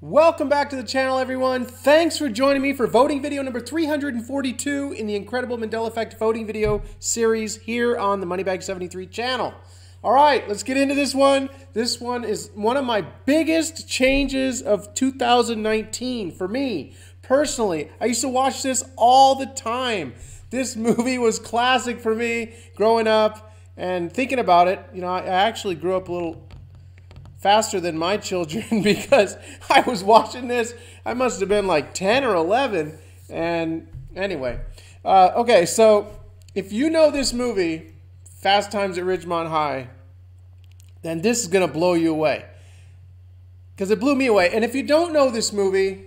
Welcome back to the channel, everyone. Thanks for joining me for voting video number 342 in the Incredible Mandela Effect voting video series here on the Moneybag 73 channel. All right, let's get into this one. This one is one of my biggest changes of 2019 for me personally. I used to watch this all the time. This movie was classic for me growing up, and thinking about it, you know, I actually grew up a little faster than my children because I was watching this. I must have been like 10 or 11. And anyway, okay, so if you know this movie, Fast Times at Ridgemont High, then this is going to blow you away. Because it blew me away. And if you don't know this movie,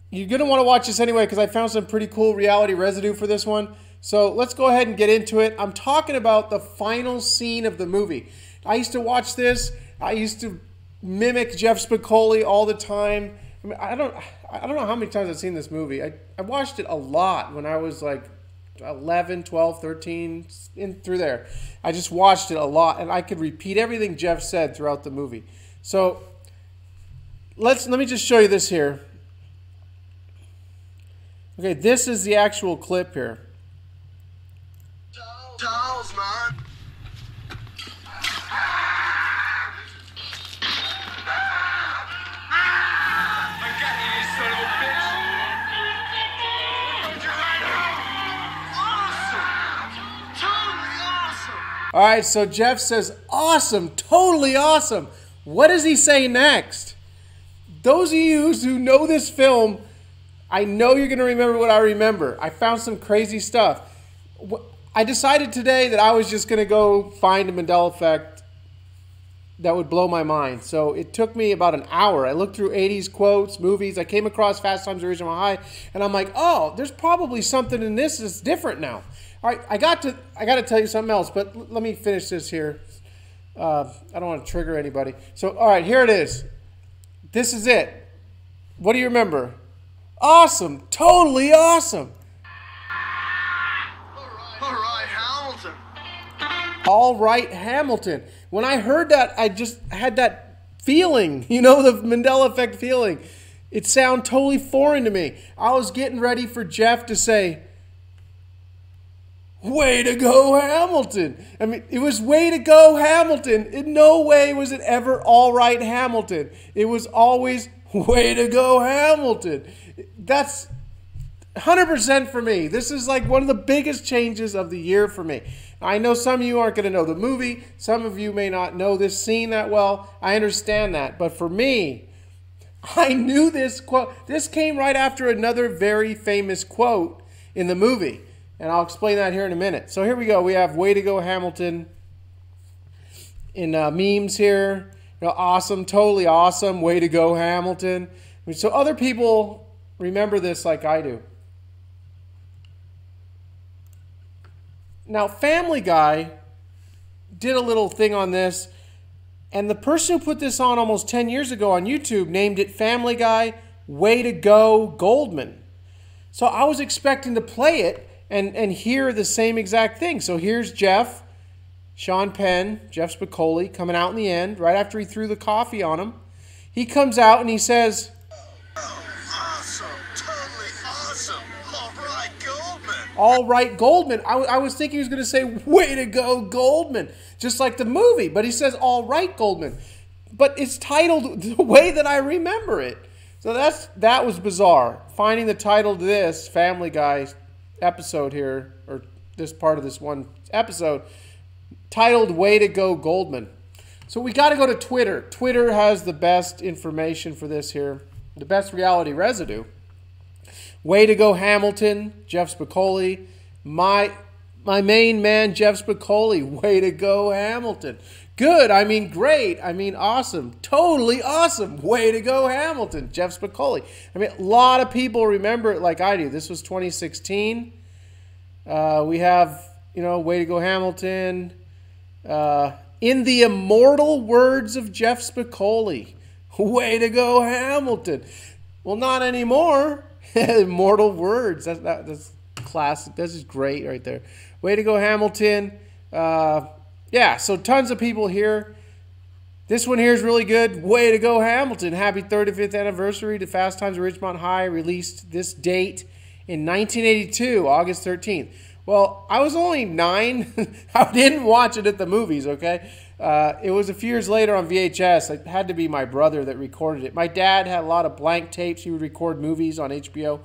you're going to want to watch this anyway because I found some pretty cool reality residue for this one. So let's go ahead and get into it. I'm talking about the final scene of the movie. I used to watch this. I used to mimic Jeff Spicoli all the time. I mean, I don't know how many times I've seen this movie. I watched it a lot when I was like 11, 12, 13, in through there. I just watched it a lot, and I could repeat everything Jeff said throughout the movie. So let me just show you this here. Okay, this is the actual clip here. Towels, man. All right, so Jeff says, awesome, totally awesome. What does he say next? Those of you who know this film, I know you're going to remember what I remember. I found some crazy stuff. I decided today that I was just going to go find a Mandela Effect that would blow my mind. So it took me about an hour. I looked through 80s quotes, movies. I came across Fast Times at Ridgemont High, and I'm like, oh, there's probably something in this that's different now. All right, I got to tell you something else, but let me finish this here. I don't want to trigger anybody. So, all right, here it is. This is it. What do you remember? Awesome, totally awesome. All right, Hamilton. All right, Hamilton. When I heard that, I just had that feeling, you know, the Mandela Effect feeling. It sounded totally foreign to me. I was getting ready for Jeff to say, way to go, Hamilton. I mean, it was way to go, Hamilton. In no way was it ever all right, Hamilton. It was always way to go, Hamilton. That's 100% for me. This is like one of the biggest changes of the year for me. I know some of you aren't going to know the movie. Some of you may not know this scene that well. I understand that. But for me, I knew this quote. This came right after another very famous quote in the movie. And I'll explain that here in a minute. So here we go. We have way to go, Hamilton in memes here. You know, awesome, totally awesome. Way to go, Hamilton. I mean, so other people remember this like I do. Now, Family Guy did a little thing on this. And the person who put this on almost 10 years ago on YouTube named it Family Guy Way to Go Goldman. So I was expecting to play it and hear the same exact thing. So here's Jeff, Sean Penn, Jeff Spicoli, coming out in the end, right after he threw the coffee on him. He comes out and he says, Oh, awesome, totally awesome. All right, Goldman. all right, Goldman. I was thinking he was going to say, way to go, Goldman, just like the movie. But he says, all right, Goldman. But it's titled the way that I remember it. So that was bizarre. Finding the title to this Family Guy episode here, or this part of this one episode, titled Way to Go Goldman. So we got to go to Twitter. Twitter has the best information for this here, the best reality residue. Way to go, Hamilton, Jeff Spicoli. My main man, Jeff Spicoli. Way to go, Hamilton. Good, I mean great, I mean awesome, totally awesome. Way to go, Hamilton, Jeff Spicoli. I mean, a lot of people remember it like I do. This was 2016. We have, you know, way to go, Hamilton. In the immortal words of Jeff Spicoli, way to go, Hamilton. Well, not anymore. Immortal words. That's classic. This is great right there. Way to go, Hamilton. Yeah, so tons of people here. This one here is really good. Way to go, Hamilton. Happy 35th anniversary to Fast Times at Ridgemont High, released this date in 1982, August 13th. Well, I was only 9. I didn't watch it at the movies, okay? It was a few years later on VHS. It had to be my brother that recorded it. My dad had a lot of blank tapes. He would record movies on HBO.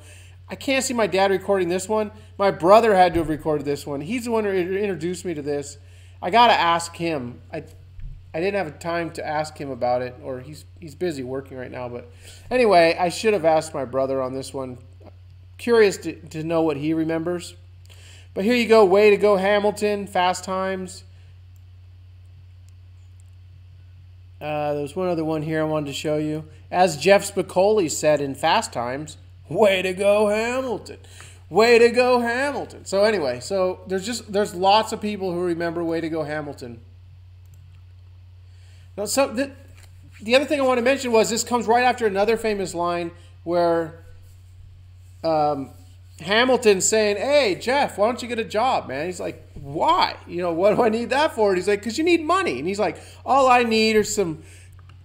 I can't see my dad recording this one. My brother had to have recorded this one. He's the one who introduced me to this. I got to ask him. I didn't have time to ask him about it, or he's busy working right now. But anyway, I should have asked my brother on this one. Curious to know what he remembers. But here you go. Way to go, Hamilton. Fast Times. There was one other one here I wanted to show you. As Jeff Spicoli said in Fast Times, way to go, Hamilton. Way to go, Hamilton. So anyway, so there's lots of people who remember Way to go, Hamilton. Now, the other thing I want to mention was this comes right after another famous line where Hamilton's saying, hey, Jeff, why don't you get a job, man? He's like, why? You know, what do I need that for? And he's like, because you need money. And he's like, all I need are some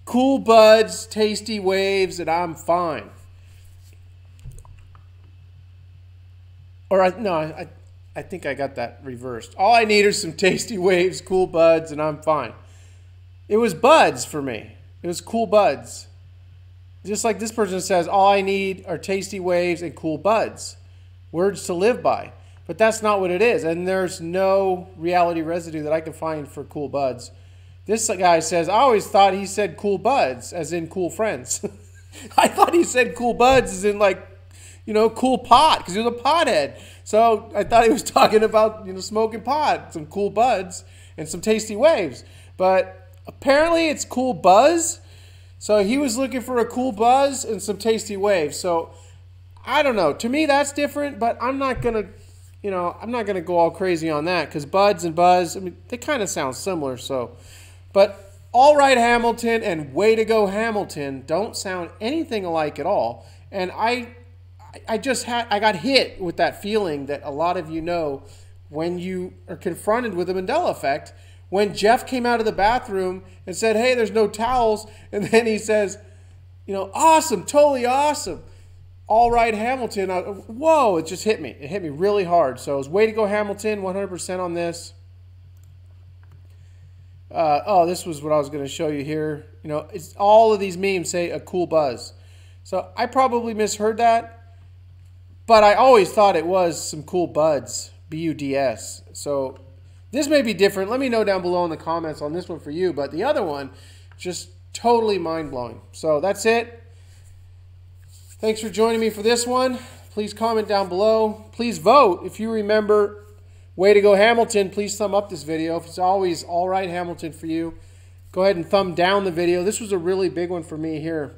cool buds, tasty waves, and I'm fine. Or, I think I got that reversed. All I need are some tasty waves, cool buds, and I'm fine. It was buds for me. It was cool buds. Just like this person says, all I need are tasty waves and cool buds. Words to live by. But that's not what it is. And there's no reality residue that I can find for cool buds. This guy says, I always thought he said cool buds, as in cool friends. I thought he said cool buds as in like, you know, cool pot, because he was a pothead. So I thought he was talking about, you know, smoking pot, some cool buds, and some tasty waves. But apparently it's cool buzz. So he was looking for a cool buzz and some tasty waves. So I don't know. To me, that's different, but I'm not going to, you know, I'm not going to go all crazy on that because buds and buzz, I mean, they kind of sound similar. So, but all right, Hamilton and way to go, Hamilton don't sound anything alike at all. And I got hit with that feeling that a lot of you know when you are confronted with the Mandela effect. When Jeff came out of the bathroom and said, hey, there's no towels. And then he says, you know, awesome, totally awesome. All right, Hamilton. Whoa, it just hit me. It hit me really hard. So it was way to go, Hamilton, 100% on this. Oh, this was what I was going to show you here. You know, it's all of these memes say a cool buzz. So I probably misheard that. But I always thought it was some cool buds, B-U-D-S. So this may be different. Let me know down below in the comments on this one for you. But the other one, just totally mind-blowing. So that's it. Thanks for joining me for this one. Please comment down below. Please vote. If you remember way to go, Hamilton, please thumb up this video. If it's always all right, Hamilton, for you, go ahead and thumb down the video. This was a really big one for me here.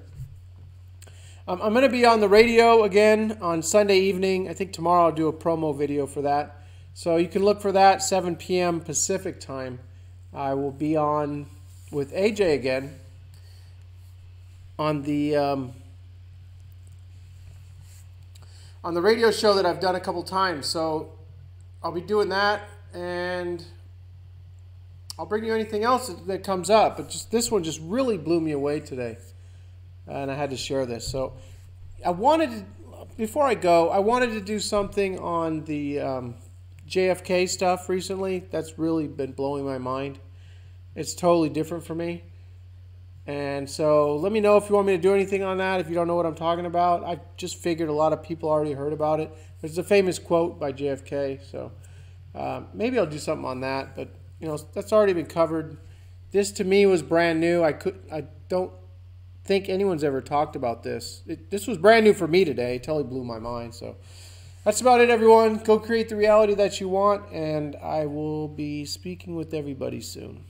I'm going to be on the radio again on Sunday evening. I think tomorrow I'll do a promo video for that. So you can look for that, 7 p.m. Pacific time. I will be on with AJ again on the radio show that I've done a couple times. So I'll be doing that, and I'll bring you anything else that comes up. But just this one just really blew me away today, and I had to share this. So before I go, I wanted to do something on the JFK stuff recently. That's really been blowing my mind. It's totally different for me. And so let me know if you want me to do anything on that, if you don't know what I'm talking about. I just figured a lot of people already heard about it. There's a famous quote by JFK, so maybe I'll do something on that. But, you know, that's already been covered. This, to me, was brand new. I don't think anyone's ever talked about this. This was brand new for me today. It totally blew my mind. So that's about it, everyone. Go create the reality that you want, and I will be speaking with everybody soon.